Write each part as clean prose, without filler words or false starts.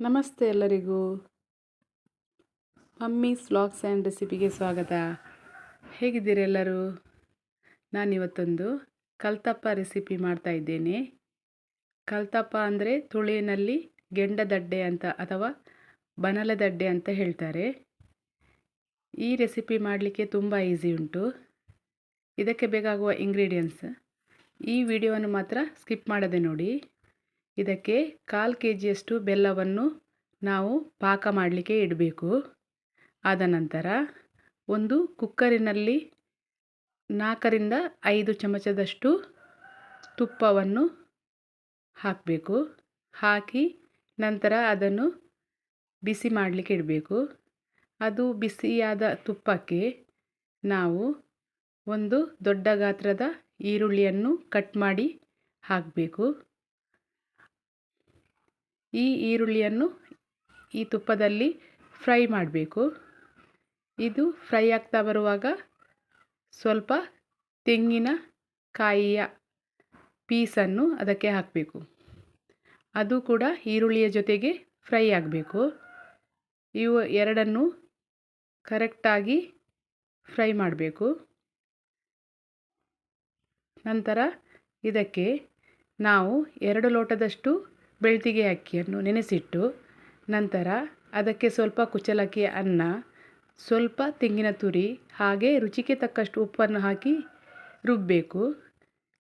ನಮಸ್ತೆ ಎಲ್ಲರಿಗೂ. Mummies vlogs and ರೆಸಿಪಿಗೆ ಸ್ವಾಗತ. ಹೇಗಿದ್ದೀರಿ ಎಲ್ಲರೂ? ನಾನಿವತ್ತೊಂದು ಕಲ್ತಪ್ಪ ರೆಸಿಪಿ ಮಾಡ್ತಾ ಇದ್ದೇನೆ. ಕಲ್ತಪ್ಪ ಅಂದರೆ ತುಳುವಿನಲ್ಲಿ ಗೆಂಡದಡ್ಡೆ ಅಂತ ಅಥವಾ ಬನಲದಡ್ಡೆ ಅಂತ ಹೇಳ್ತಾರೆ. ಈ ರೆಸಿಪಿ ಮಾಡಲಿಕ್ಕೆ ತುಂಬ ಈಸಿ ಉಂಟು. ಇದಕ್ಕೆ ಬೇಕಾಗುವ ಇಂಗ್ರೀಡಿಯೆಂಟ್ಸ್ ಈ ವಿಡಿಯೋವನ್ನು ಮಾತ್ರ ಸ್ಕಿಪ್ ಮಾಡದೆ ನೋಡಿ. ಇದಕ್ಕೆ 1/4 kg ಬೆಲ್ಲವನ್ನು ನಾವು ಪಾಕ ಮಾಡಲಿಕ್ಕೆ ಇಡಬೇಕು. ಆದ ನಂತರ ಒಂದು ಕುಕ್ಕರಿನಲ್ಲಿ 4ರಿಂದ 5 ಚಮಚದಷ್ಟು ತುಪ್ಪವನ್ನು ಹಾಕಬೇಕು. ಹಾಕಿ ನಂತರ ಅದನ್ನು ಬಿಸಿ ಮಾಡಲಿಕ್ಕೆ ಇಡಬೇಕು. ಅದು ಬಿಸಿಯಾದ ತುಪ್ಪಕ್ಕೆ ನಾವು ಒಂದು ದೊಡ್ಡ ಗಾತ್ರದ ಈರುಳ್ಳಿಯನ್ನು ಕಟ್ ಮಾಡಿ ಹಾಕಬೇಕು. ಈ ಈರುಳ್ಳಿಯನ್ನು ಈ ತುಪ್ಪದಲ್ಲಿ ಫ್ರೈ ಮಾಡಬೇಕು. ಇದು ಫ್ರೈ ಆಗ್ತಾ ಬರುವಾಗ ಸ್ವಲ್ಪ ತೆಂಗಿನಕಾಯಿಯ ಪೀಸನ್ನು ಅದಕ್ಕೆ ಹಾಕಬೇಕು. ಅದು ಕೂಡ ಈರುಳ್ಳಿಯ ಜೊತೆಗೆ ಫ್ರೈ ಆಗಬೇಕು. ಇವು ಎರಡನ್ನು ಕರೆಕ್ಟಾಗಿ ಫ್ರೈ ಮಾಡಬೇಕು. ನಂತರ ಇದಕ್ಕೆ ನಾವು 2 ಲೋಟದಷ್ಟು ಬೆಳ್ತಿಗೆ ಅಕ್ಕಿಯನ್ನು ನೆನೆಸಿಟ್ಟು ನಂತರ ಅದಕ್ಕೆ ಸ್ವಲ್ಪ ಕುಚ್ಚಲಕ್ಕಿ ಅನ್ನ, ಸ್ವಲ್ಪ ತೆಂಗಿನ ತುರಿ ಹಾಗೆ ರುಚಿಗೆ ತಕ್ಕಷ್ಟು ಉಪ್ಪನ್ನು ಹಾಕಿ ರುಬ್ಬಬೇಕು.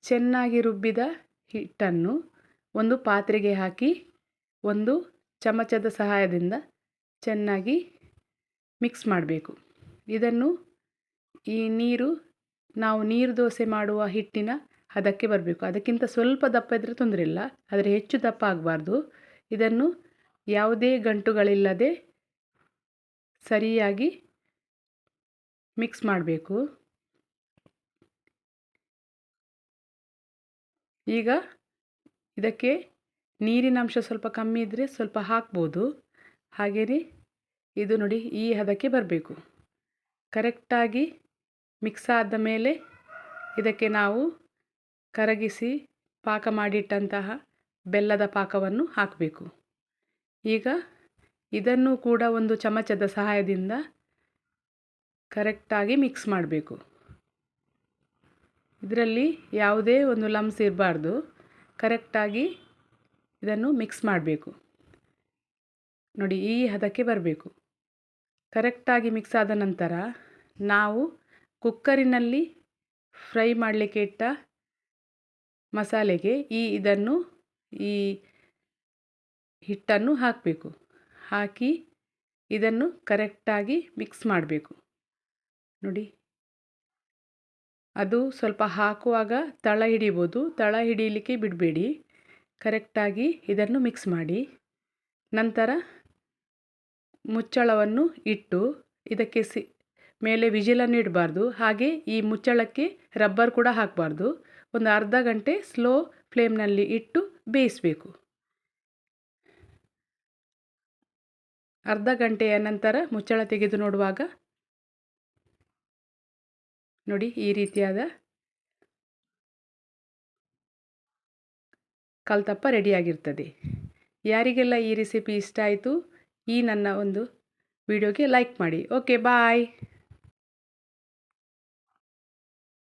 ಚೆನ್ನಾಗಿ ರುಬ್ಬಿದ ಹಿಟ್ಟನ್ನು ಒಂದು ಪಾತ್ರೆಗೆ ಹಾಕಿ ಒಂದು ಚಮಚದ ಸಹಾಯದಿಂದ ಚೆನ್ನಾಗಿ ಮಿಕ್ಸ್ ಮಾಡಬೇಕು. ಇದನ್ನು ನಾವು ನೀರು ದೋಸೆ ಮಾಡುವ ಹಿಟ್ಟಿನ ಅದಕ್ಕೆ ಬರಬೇಕು. ಅದಕ್ಕಿಂತ ಸ್ವಲ್ಪ ದಪ್ಪ ಇದ್ದರೆ ತೊಂದರೆ ಇಲ್ಲ, ಆದರೆ ಹೆಚ್ಚು ದಪ್ಪ ಆಗಬಾರ್ದು. ಇದನ್ನು ಯಾವುದೇ ಗಂಟುಗಳಿಲ್ಲದೆ ಸರಿಯಾಗಿ ಮಿಕ್ಸ್ ಮಾಡಬೇಕು. ಈಗ ಇದಕ್ಕೆ ನೀರಿನ ಅಂಶ ಸ್ವಲ್ಪ ಕಮ್ಮಿ ಇದ್ದರೆ ಸ್ವಲ್ಪ ಹಾಕ್ಬೋದು. ಹಾಗೆಯೇ ಇದು ನೋಡಿ ಈ ಹದಕ್ಕೆ ಬರಬೇಕು. ಕರೆಕ್ಟಾಗಿ ಮಿಕ್ಸ್ ಆದ ಮೇಲೆ ಇದಕ್ಕೆ ನಾವು ಕರಗಿಸಿ ಪಾಕ ಮಾಡಿಟ್ಟಂತಹ ಬೆಲ್ಲದ ಪಾಕವನ್ನು ಹಾಕಬೇಕು. ಈಗ ಇದನ್ನು ಕೂಡ ಒಂದು ಚಮಚದ ಸಹಾಯದಿಂದ ಕರೆಕ್ಟಾಗಿ ಮಿಕ್ಸ್ ಮಾಡಬೇಕು. ಇದರಲ್ಲಿ ಯಾವುದೇ ಒಂದು ಲಮ್ಸ್ ಇರಬಾರ್ದು. ಕರೆಕ್ಟಾಗಿ ಇದನ್ನು ಮಿಕ್ಸ್ ಮಾಡಬೇಕು. ನೋಡಿ ಈ ಹದಕ್ಕೆ ಬರಬೇಕು. ಕರೆಕ್ಟಾಗಿ ಮಿಕ್ಸ್ ಆದ ನಂತರ ನಾವು ಕುಕ್ಕರಿನಲ್ಲಿ ಫ್ರೈ ಮಾಡಲಿಕ್ಕೆ ಇಟ್ಟ ಮಸಾಲೆಗೆ ಈ ಹಿಟ್ಟನ್ನು ಹಾಕಬೇಕು. ಹಾಕಿ ಇದನ್ನು ಕರೆಕ್ಟಾಗಿ ಮಿಕ್ಸ್ ಮಾಡಬೇಕು. ನೋಡಿ ಅದು ಸ್ವಲ್ಪ ಹಾಕುವಾಗ ತಳ ಹಿಡಿಬೋದು, ತಳ ಹಿಡಿಯಲಿಕ್ಕೆ ಬಿಡಬೇಡಿ. ಕರೆಕ್ಟಾಗಿ ಇದನ್ನು ಮಿಕ್ಸ್ ಮಾಡಿ ನಂತರ ಮುಚ್ಚಳವನ್ನು ಇಟ್ಟು ಇದಕ್ಕೆ ಮೇಲೆ ವಿಜಿಲನ್ನು ಇಡಬಾರ್ದು. ಹಾಗೆ ಈ ಮುಚ್ಚಳಕ್ಕೆ ರಬ್ಬರ್ ಕೂಡ ಹಾಕಬಾರ್ದು. ಒಂದು ಅರ್ಧ ಗಂಟೆ ಸ್ಲೋ ಫ್ಲೇಮ್ನಲ್ಲಿ ಇಟ್ಟು ಬೇಯಿಸಬೇಕು. ಅರ್ಧ ಗಂಟೆಯ ನಂತರ ಮುಚ್ಚಳ ತೆಗೆದು ನೋಡುವಾಗ ನೋಡಿ ಈ ರೀತಿಯಾದ ಕಲ್ತಪ್ಪ ರೆಡಿಯಾಗಿರ್ತದೆ. ಯಾರಿಗೆಲ್ಲ ಈ ರೆಸಿಪಿ ಇಷ್ಟ ಆಯಿತು ಈ ನನ್ನ ಒಂದು ವಿಡಿಯೋಗೆ ಲೈಕ್ ಮಾಡಿ. ಓಕೆ, ಬಾಯ್.